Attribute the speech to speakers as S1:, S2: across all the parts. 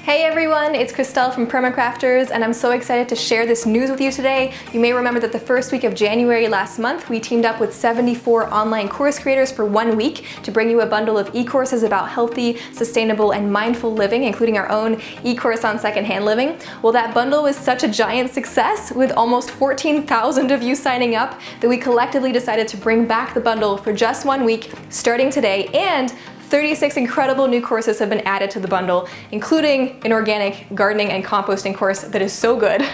S1: Hey everyone, it's Christelle from Permacrafters, and I'm so excited to share this news with you today. You may remember that the first week of January last month, we teamed up with 74 online course creators for 1 week to bring you a bundle of e-courses about healthy, sustainable, and mindful living, including our own e-course on secondhand living. Well, that bundle was such a giant success, with almost 14,000 of you signing up, that we collectively decided to bring back the bundle for just 1 week, starting today, and 36 incredible new courses have been added to the bundle, including an organic gardening and composting course that is so good.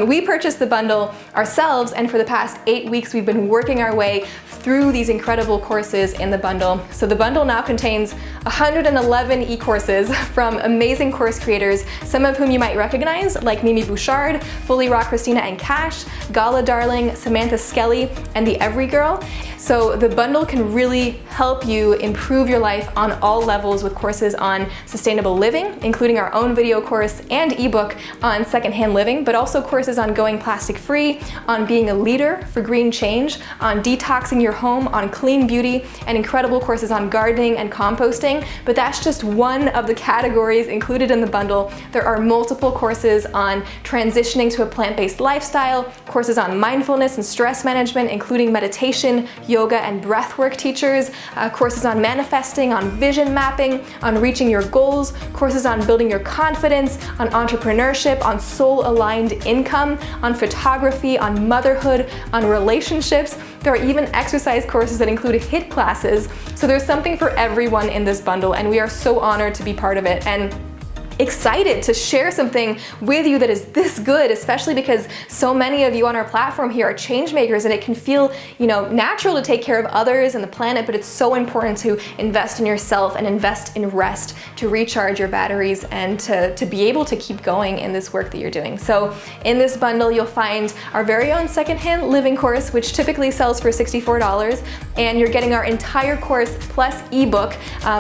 S1: We purchased the bundle ourselves, and for the past 8 weeks we've been working our way through these incredible courses in the bundle. So the bundle now contains 111 e-courses from amazing course creators, some of whom you might recognize, like Mimi Bouchard, Fully Raw Christina and Cash, Gala Darling, Samantha Skelly, and the Every Girl. So the bundle can really help you improve your life on all levels with courses on sustainable living, including our own video course and ebook on secondhand living, but also courses on going plastic free, on being a leader for green change, on detoxing your home, on clean beauty, and incredible courses on gardening and composting. But that's just one of the categories included in the bundle. There are multiple courses on transitioning to a plant-based lifestyle, courses on mindfulness and stress management, including meditation, yoga, and breathwork teachers, courses on manifesting, on vision mapping, on reaching your goals, courses on building your confidence, on entrepreneurship, on soul-aligned income, on photography, on motherhood, on relationships. There are even exercise courses that include HIIT classes. So there's something for everyone in this bundle, and we are so honored to be part of it, and excited to share something with you that is this good, especially because so many of you on our platform here are change makers, and it can feel, natural to take care of others and the planet, but it's so important to invest in yourself and invest in rest to recharge your batteries and to be able to keep going in this work that you're doing. So in this bundle, you'll find our very own secondhand living course, which typically sells for $64, and you're getting our entire course plus ebook,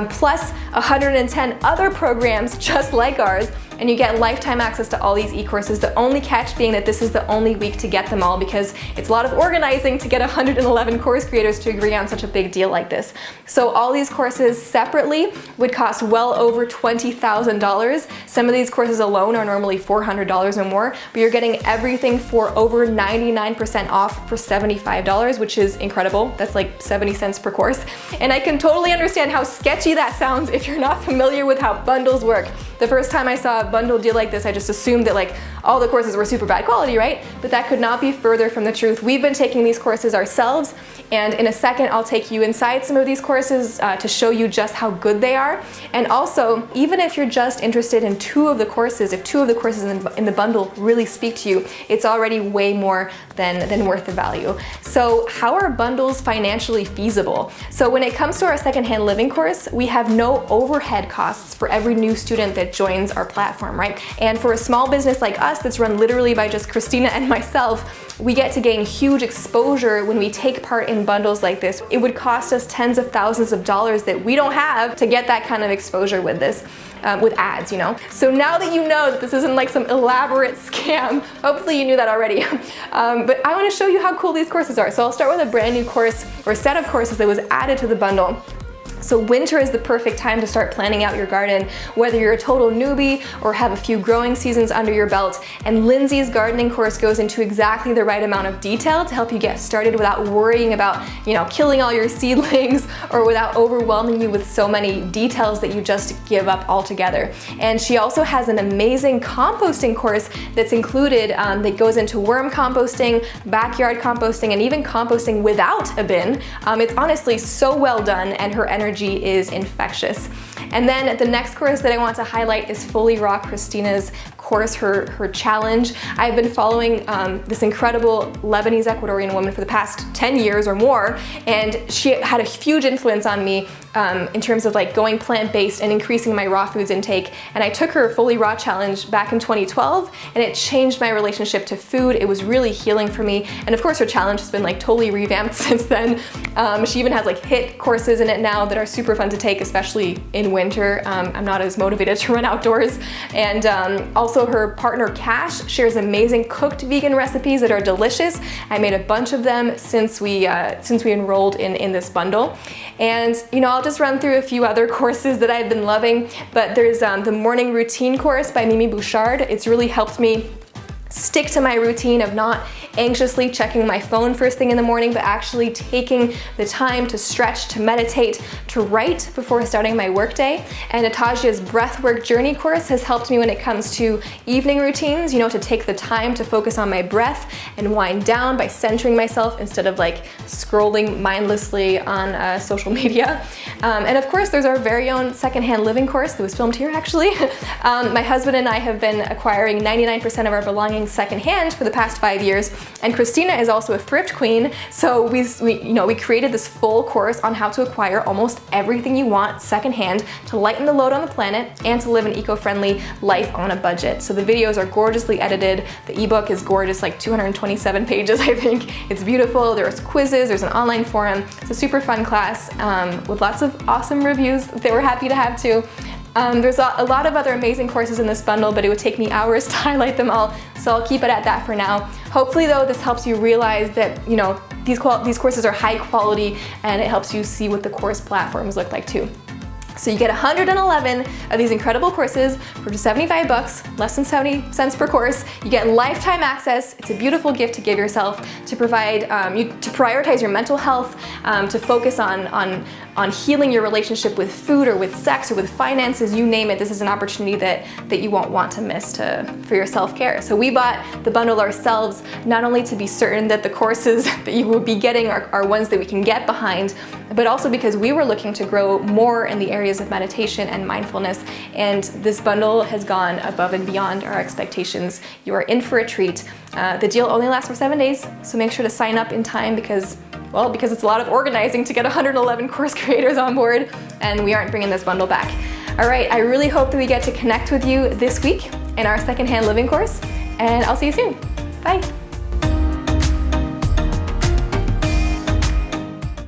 S1: plus 110 other programs just like ours, and you get lifetime access to all these e-courses. The only catch being that this is the only week to get them all, because it's a lot of organizing to get 111 course creators to agree on such a big deal like this. So all these courses separately would cost well over $20,000. Some of these courses alone are normally $400 or more, but you're getting everything for over 99% off for $75, which is incredible. That's like 70 cents per course. And I can totally understand how sketchy that sounds if you're not familiar with how bundles work. The first time I saw a bundle deal like this, I just assumed that all the courses were super bad quality, right? But that could not be further from the truth. We've been taking these courses ourselves, and in a second I'll take you inside some of these courses to show you just how good they are. And also, even if you're just interested in two of the courses, if two of the courses in the bundle really speak to you, it's already way more than worth the value. So how are bundles financially feasible? So when it comes to our secondhand living course, we have no overhead costs for every new student that joins our platform, right? And for a small business like us that's run literally by just Christina and myself, we get to gain huge exposure when we take part in bundles like this. It would cost us tens of thousands of dollars that we don't have to get that kind of exposure with this. With ads, So now that you know that this isn't like some elaborate scam, hopefully you knew that already, but I want to show you how cool these courses are. So I'll start with a brand new course or set of courses that was added to the bundle. So winter is the perfect time to start planning out your garden, whether you're a total newbie or have a few growing seasons under your belt. And Lindsay's gardening course goes into exactly the right amount of detail to help you get started without worrying about, killing all your seedlings, or without overwhelming you with so many details that you just give up altogether. And she also has an amazing composting course that's included that goes into worm composting, backyard composting, and even composting without a bin. It's honestly so well done, and her energy is infectious. And then the next course that I want to highlight is Fully Raw Christina's course, her challenge. I've been following this incredible Lebanese Ecuadorian woman for the past 10 years or more, and she had a huge influence on me in terms of going plant-based and increasing my raw foods intake. And I took her Fully Raw challenge back in 2012, and it changed my relationship to food. It was really healing for me. And of course her challenge has been totally revamped since then. She even has HIIT courses in it now that are super fun to take, especially in winter. winter. I'm not as motivated to run outdoors. And also her partner Cash shares amazing cooked vegan recipes that are delicious. I made a bunch of them since we enrolled in this bundle. And I'll just run through a few other courses that I've been loving, but there's the morning routine course by Mimi Bouchard. It's really helped me stick to my routine of not anxiously checking my phone first thing in the morning, but actually taking the time to stretch, to meditate, to write before starting my workday. And Natasha's breathwork journey course has helped me when it comes to evening routines, to take the time to focus on my breath and wind down by centering myself instead of like scrolling mindlessly on social media. And of course, there's our very own secondhand living course that was filmed here actually. My husband and I have been acquiring 99% of our belongings secondhand for the past 5 years, and Christina is also a thrift queen, so we created this full course on how to acquire almost everything you want secondhand to lighten the load on the planet and to live an eco-friendly life on a budget. So the videos are gorgeously edited, the ebook is gorgeous, like 227 pages I think. It's beautiful, there's quizzes, there's an online forum. It's a super fun class with lots of awesome reviews that we're happy to have too. There's a lot of other amazing courses in this bundle, but it would take me hours to highlight them all, so I'll keep it at that for now. Hopefully though, this helps you realize that, these courses are high quality, and it helps you see what the course platforms look like too. So you get 111 of these incredible courses for just 75 bucks, less than 70 cents per course. You get lifetime access. It's a beautiful gift to give yourself to provide, to prioritize your mental health, to focus on healing your relationship with food or with sex or with finances, you name it. This is an opportunity that you won't want to miss for your self-care. So we bought the bundle ourselves, not only to be certain that the courses that you will be getting are ones that we can get behind, but also because we were looking to grow more in the areas of meditation and mindfulness, and this bundle has gone above and beyond our expectations. You are in for a treat. The deal only lasts for 7 days, so make sure to sign up in time because it's a lot of organizing to get 111 course creators on board, and we aren't bringing this bundle back. All right, I really hope that we get to connect with you this week in our secondhand living course, and I'll see you soon. Bye.